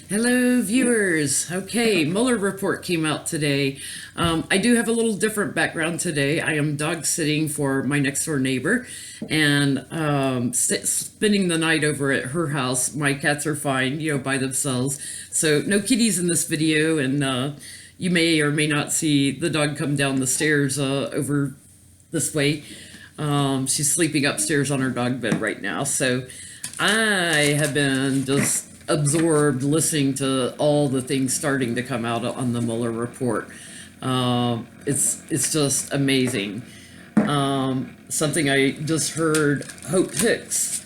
Hello, viewers. Okay, Mueller report came out today. I do have a little different background today. I am dog sitting for my next door neighbor and spending the night over at her house. My cats are fine, by themselves. So no kitties in this video, and you may or may not see the dog come down the stairs over this way. She's sleeping upstairs on her dog bed right now. So I have been just absorbed listening to all the things starting to come out on the Mueller report. It's just amazing. Something I just heard: Hope Hicks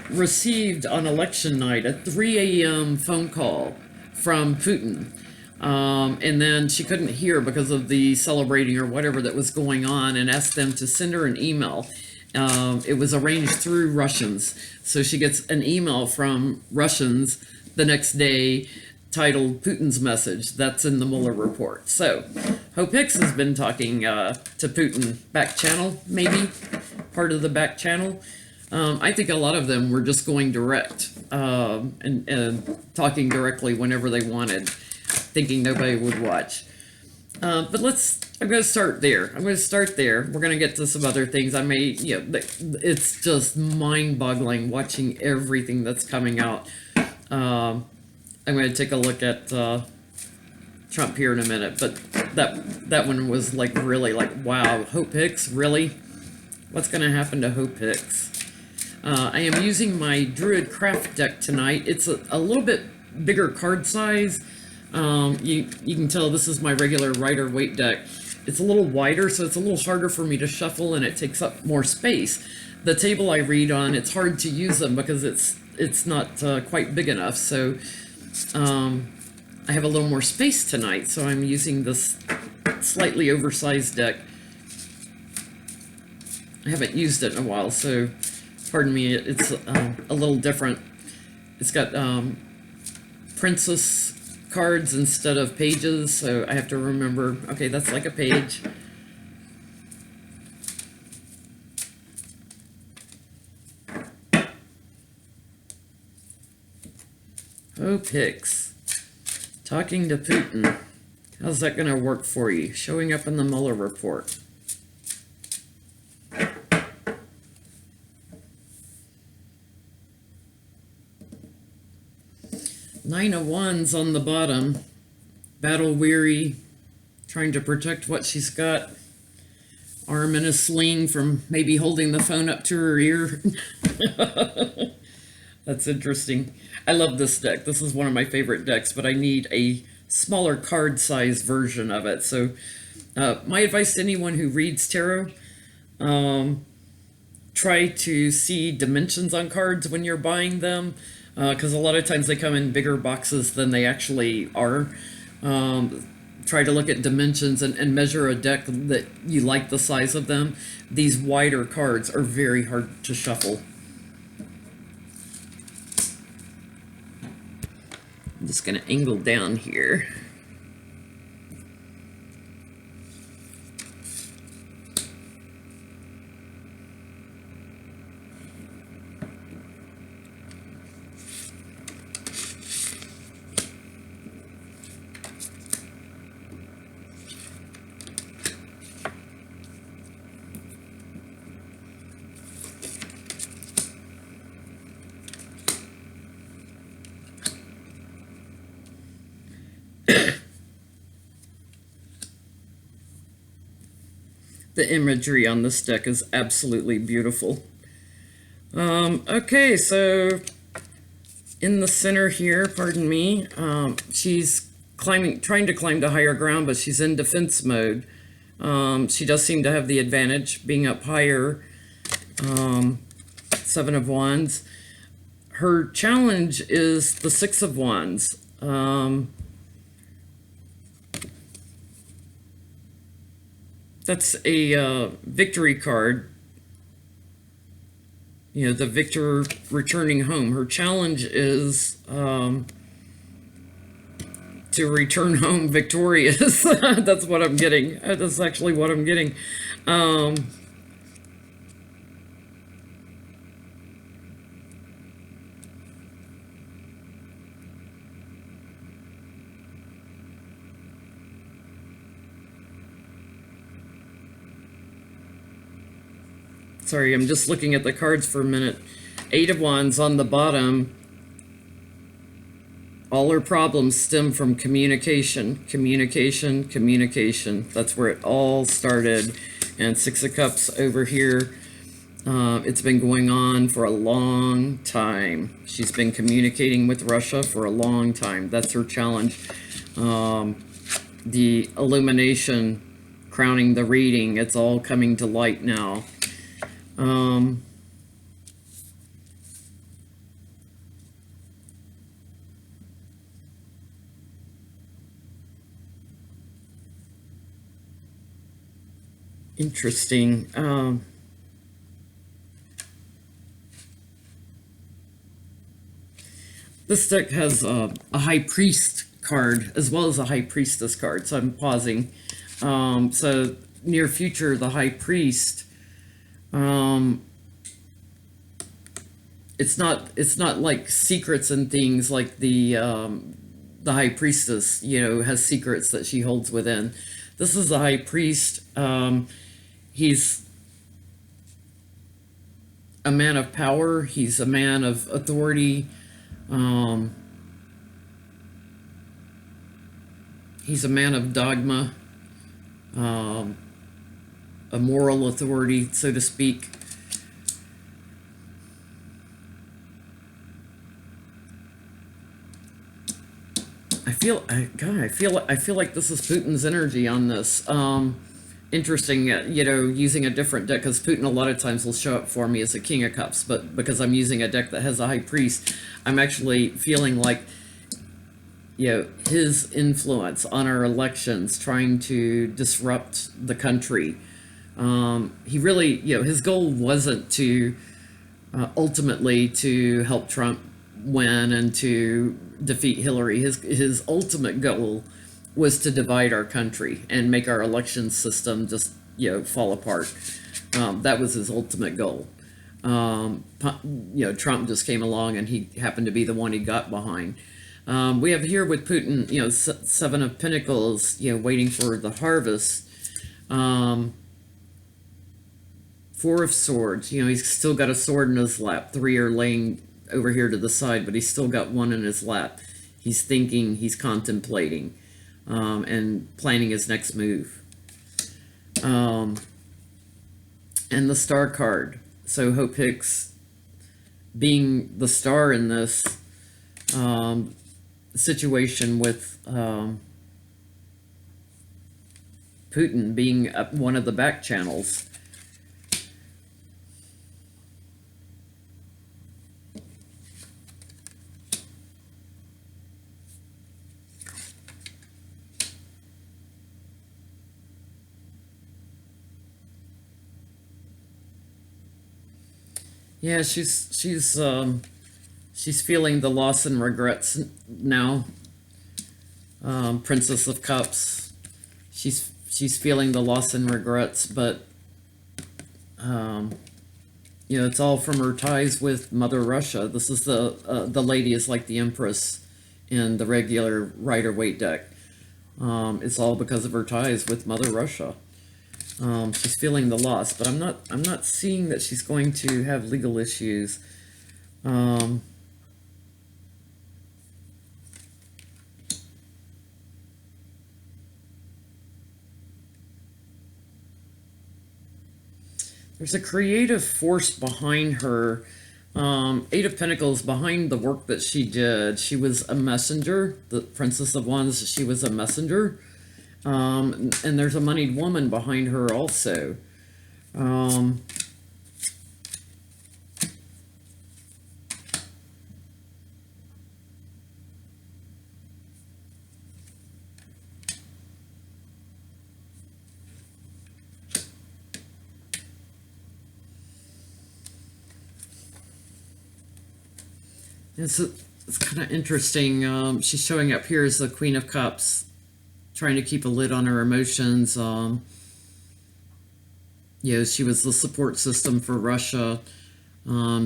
received on election night a 3 a.m. phone call from Putin. And then she couldn't hear because of the celebrating or whatever that was going on, and asked them to send her an email. It was arranged through Russians. So she gets an email from Russians the next day titled Putin's Message. That's in the Mueller report. So Hope Hicks has been talking to Putin back channel, maybe part of the back channel. I think a lot of them were just going direct and talking directly whenever they wanted, thinking nobody would watch. But I'm going to start there. We're going to get to some other things. It's just mind-boggling watching everything that's coming out. I'm going to take a look at Trump here in a minute, but that one was really wow. Hope Hicks, really? What's going to happen to Hope Hicks? I am using my Druid Craft deck tonight. It's a little bit bigger card size. You can tell this is my regular Rider-Waite deck. It's a little wider, so it's a little harder for me to shuffle, and it takes up more space. The table I read on, it's hard to use them because it's not quite big enough. So I have a little more space tonight, so I'm using this slightly oversized deck. I haven't used it in a while, so pardon me, it's a little different. It's got princess cards instead of pages, so I have to remember, okay, that's like a page. Hope Hicks talking to Putin. How's that going to work for you? Showing up in the Mueller report. Nine of Wands on the bottom, battle weary, trying to protect what she's got. Arm in a sling from maybe holding the phone up to her ear. That's interesting. I love this deck. This is one of my favorite decks, but I need a smaller card size version of it. So my advice to anyone who reads tarot, try to see dimensions on cards when you're buying them. Because a lot of times they come in bigger boxes than they actually are. Try to look at dimensions and measure a deck that you like the size of them. These wider cards are very hard to shuffle. I'm just going to angle down here. The imagery on this deck is absolutely beautiful. Okay, so in the center here, pardon me, she's trying to climb to higher ground, but she's in defense mode. She does seem to have the advantage being up higher. Seven of Wands. Her challenge is the Six of Wands. That's a victory card. The victor returning home. Her challenge is to return home victorious. That's what I'm getting. That's actually what I'm getting. Sorry, I'm just looking at the cards for a minute. Eight of Wands on the bottom. All her problems stem from communication, communication, communication. That's where it all started. And Six of Cups over here. It's been going on for a long time. She's been communicating with Russia for a long time. That's her challenge. The illumination crowning the reading, it's all coming to light now. Interesting. This deck has a High Priest card as well as a High Priestess card, so I'm pausing. So near future, the High Priest. It's not like secrets and things like the High Priestess, has secrets that she holds within. This is the High Priest. He's a man of power. He's a man of authority. He's a man of dogma, a moral authority, so to speak. I feel like this is Putin's energy on this. Interesting, using a different deck, because Putin a lot of times will show up for me as a King of Cups, but because I'm using a deck that has a High Priest, I'm actually feeling like, his influence on our elections, trying to disrupt the country. He really, his goal wasn't to ultimately to help Trump win and to defeat Hillary. His ultimate goal was to divide our country and make our election system just fall apart. That was his ultimate goal. Trump just came along and he happened to be the one he got behind. We have here with Putin, Seven of Pentacles, waiting for the harvest. Four of Swords, he's still got a sword in his lap. Three are laying over here to the side, but he's still got one in his lap. He's thinking, he's contemplating, and planning his next move. And the Star card. So Hope Hicks being the star in this situation with Putin being one of the back channels. Yeah, she's feeling the loss and regrets now. Princess of Cups. She's feeling the loss and regrets, but it's all from her ties with Mother Russia. This is the lady is like the Empress in the regular Rider-Waite deck. It's all because of her ties with Mother Russia. She's feeling the loss, but I'm not seeing that she's going to have legal issues. There's a creative force behind her. Eight of Pentacles behind the work that she did. She was a messenger. The Princess of Wands, she was a messenger. And there's a moneyed woman behind her also. It's kind of interesting. She's showing up here as the Queen of Cups, trying to keep a lid on her emotions. She was the support system for Russia.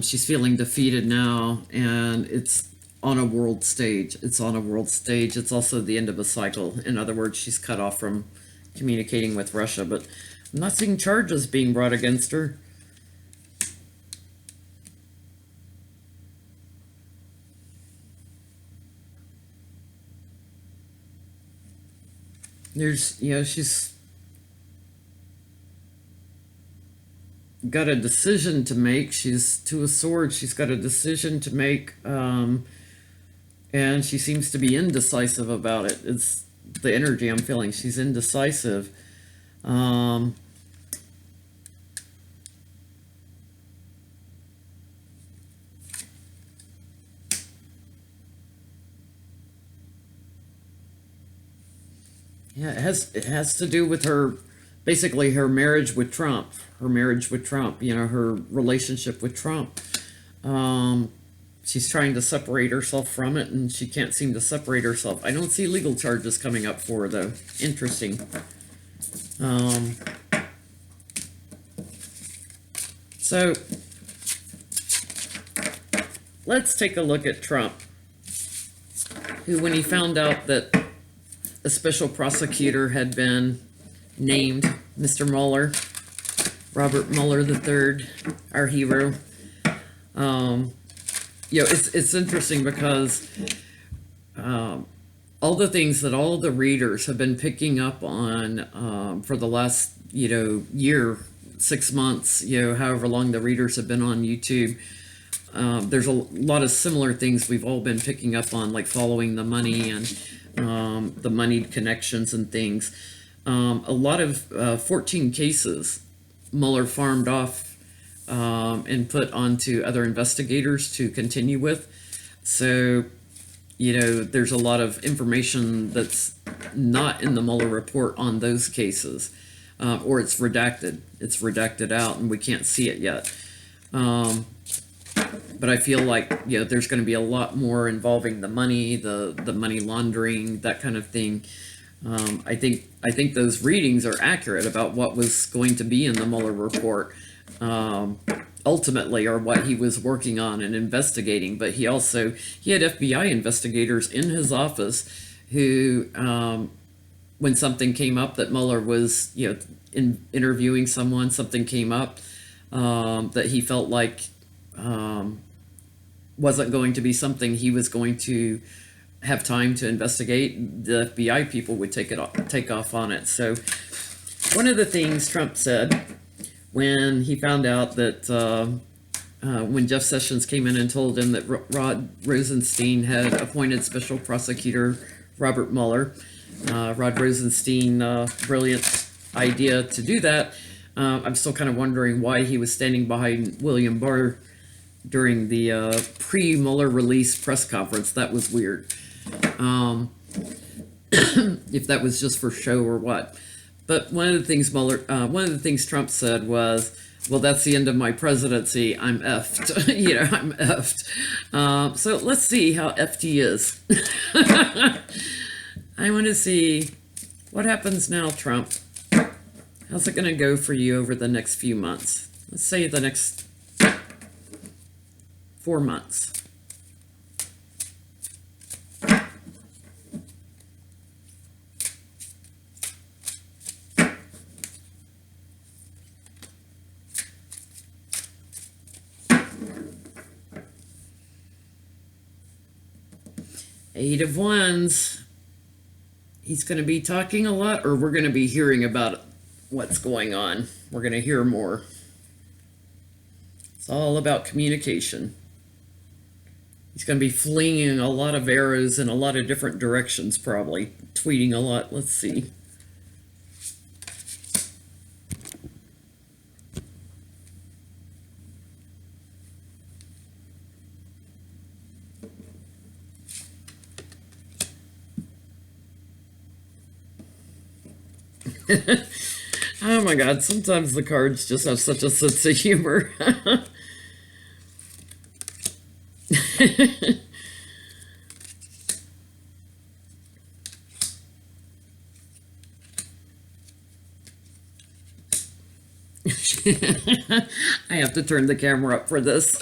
She's feeling defeated now, and it's on a world stage. It's on a world stage. It's also the end of a cycle. In other words, she's cut off from communicating with Russia, but I'm not seeing charges being brought against her. There's, she's got a decision to make. She's to a sword. She's got a decision to make, and she seems to be indecisive about it. It's the energy I'm feeling. She's indecisive. Um, yeah, it has to do with her, basically her marriage with Trump. Her marriage with Trump. Her relationship with Trump. Um, she's trying to separate herself from it, and she can't seem to separate herself. I don't see legal charges coming up for her, though. Interesting. Um, so let's take a look at Trump, who, when he found out that a special prosecutor had been named, Mr. Mueller, Robert Mueller III, our hero. It's interesting because all the things that all the readers have been picking up on for the last year, 6 months, however long the readers have been on YouTube. There's a lot of similar things we've all been picking up on, like following the money and the moneyed connections and things. A lot of 14 cases Mueller farmed off and put onto other investigators to continue with. So, there's a lot of information that's not in the Mueller report on those cases, or it's redacted. It's redacted out, and we can't see it yet. But I feel like there's going to be a lot more involving the money, the money laundering, that kind of thing. I think those readings are accurate about what was going to be in the Mueller report, ultimately, or what he was working on and investigating. But he had FBI investigators in his office who, when something came up that Mueller was interviewing someone, something came up that he felt like wasn't going to be something he was going to have time to investigate, the FBI people would take off on it. So one of the things Trump said when he found out that when Jeff Sessions came in and told him that Rod Rosenstein had appointed Special Prosecutor Robert Mueller, Rod Rosenstein, brilliant idea to do that. I'm still kind of wondering why he was standing behind William Barr during the pre-Mueller release press conference. That was weird. If that was just for show or what. But one of the things Trump said was, well, that's the end of my presidency. I'm effed. I'm effed. So let's see how effed he is. I want to see what happens now, Trump. How's it going to go for you over the next few months? Let's say the next 4 months. Eight of Wands. He's going to be talking a lot, or we're going to be hearing about what's going on. We're going to hear more. It's all about communication. He's going to be flinging a lot of arrows in a lot of different directions, probably. Tweeting a lot. Let's see. Oh my God, sometimes the cards just have such a sense of humor. I have to turn the camera up for this.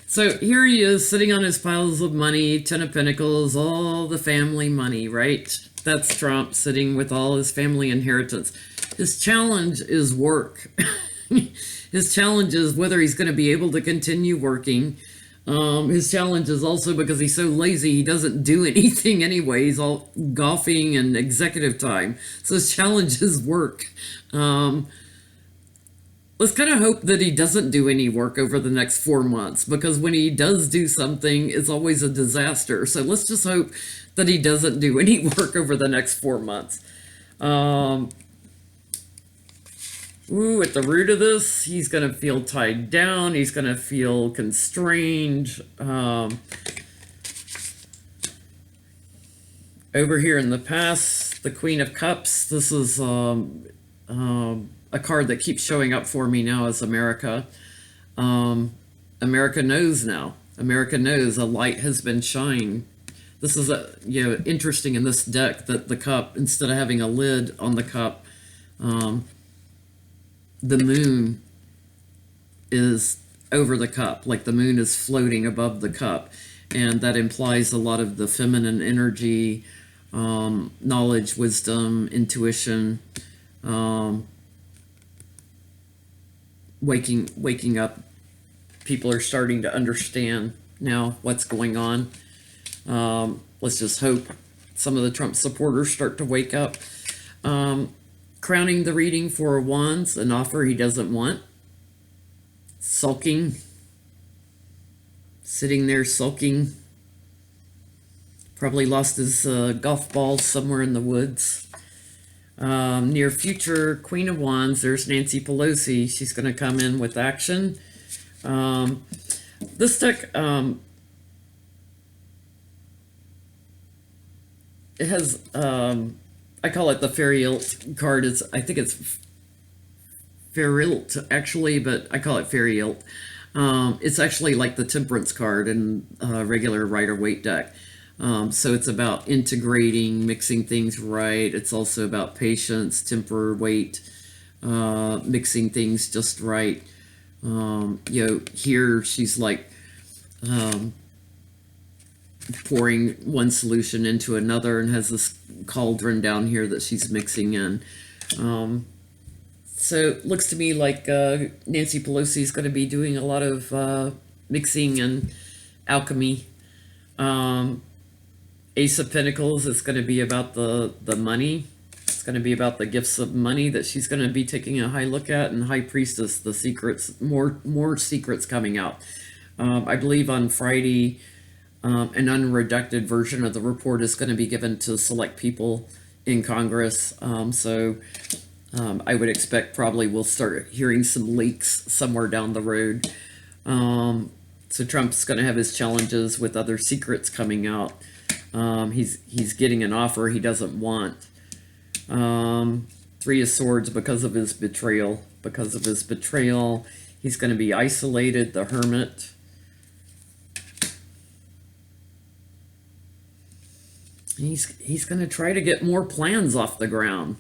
So here he is sitting on his piles of money, 10 of Pentacles, all the family money, right? That's Trump sitting with all his family inheritance. His challenge is work. His challenge is whether he's going to be able to continue working, His challenge is also because he's so lazy, he doesn't do anything anyway. He's all golfing and executive time. So his challenge is work. Um, let's kind of hope that he doesn't do any work over the next 4 months, because when he does do something, it's always a disaster. So let's just hope that he doesn't do any work over the next 4 months. Um, at the root of this, he's going to feel tied down. He's going to feel constrained. Over here in the past, the Queen of Cups. This is a card that keeps showing up for me now as America. America knows now. America knows a light has been shined. This is interesting in this deck that the cup, instead of having a lid on the cup, the moon is over the cup, like the moon is floating above the cup, and that implies a lot of the feminine energy, knowledge, wisdom, intuition, waking up. People are starting to understand now what's going on. Let's just hope some of the Trump supporters start to wake up. Crowning the reading, Four of Wands, an offer he doesn't want. Sulking. Sitting there sulking. Probably lost his golf balls somewhere in the woods. Near future, Queen of Wands, there's Nancy Pelosi. She's going to come in with action. This deck, it has, I call it the Fairy-ilt card. I think it's Fairy-ilt, actually, but I call it Fairy-ilt. It's actually like the Temperance card in a regular Rider-Waite deck. So it's about integrating, mixing things right. It's also about patience, temper, weight, mixing things just right. Here she's like pouring one solution into another and has this cauldron down here that she's mixing in. So it looks to me like Nancy Pelosi is going to be doing a lot of mixing and alchemy. Ace of Pentacles is going to be about the money. It's going to be about the gifts of money that she's going to be taking a high look at. And High Priestess, the secrets, more secrets coming out. I believe on Friday, an unredacted version of the report is going to be given to select people in Congress. So I would expect probably we'll start hearing some leaks somewhere down the road. So Trump's going to have his challenges with other secrets coming out. He's getting an offer he doesn't want. Three of Swords because of his betrayal. Because of his betrayal, he's going to be isolated, the Hermit. He's going to try to get more plans off the ground.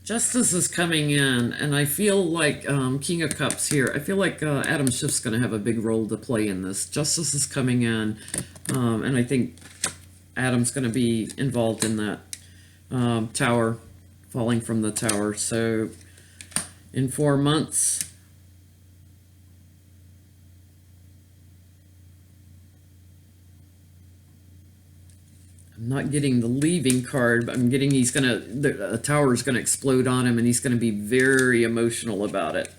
Justice is coming in, and I feel like King of Cups here. I feel like Adam Schiff's going to have a big role to play in this. Justice is coming in, and I think Adam's going to be involved in that. Tower, falling from the tower. So in 4 months, I'm not getting the leaving card, but I'm getting the tower is gonna explode on him, and he's gonna be very emotional about it.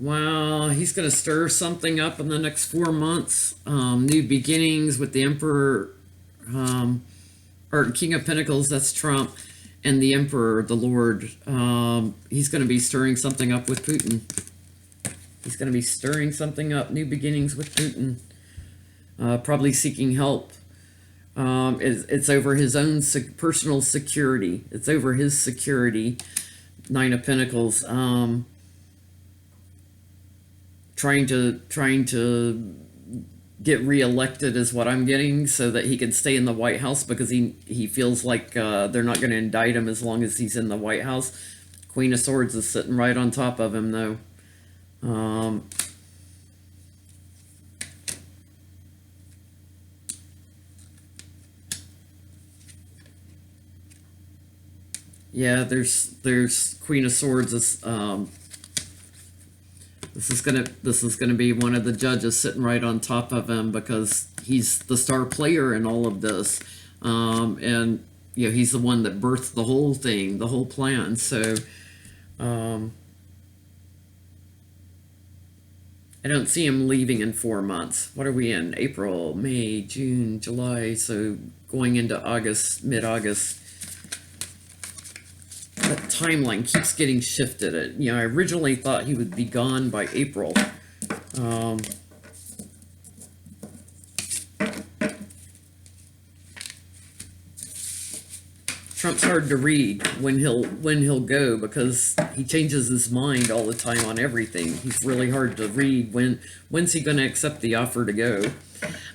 Wow, he's going to stir something up in the next 4 months. New beginnings with the Emperor, or King of Pentacles, that's Trump, and the Emperor, the Lord. He's going to be stirring something up with Putin. He's going to be stirring something up, new beginnings with Putin. Probably seeking help. It's over his own personal security. It's over his security. Nine of Pentacles. Trying to get reelected is what I'm getting, so that he can stay in the White House, because he feels like they're not going to indict him as long as he's in the White House. Queen of Swords is sitting right on top of him, though. Yeah, there's Queen of Swords is this is gonna be one of the judges sitting right on top of him, because he's the star player in all of this, and you know, he's the one that birthed the whole thing, the whole plan. So I don't see him leaving in 4 months. What are we in? April, May, June, July. So going into August, mid-August. That timeline keeps getting shifted. You know, I originally thought he would be gone by April. Trump's hard to read when he'll go, because he changes his mind all the time on everything. He's really hard to read. When's he going to accept the offer to go?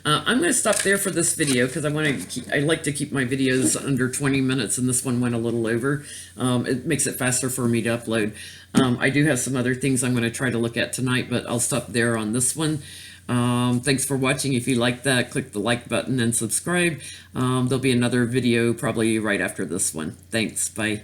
I'm going to stop there for this video, because I like to keep my videos under 20 minutes, and this one went a little over. It makes it faster for me to upload. I do have some other things I'm going to try to look at tonight, but I'll stop there on this one. Thanks for watching. If you like that, click the like button and subscribe. There'll be another video probably right after this one. Thanks. Bye.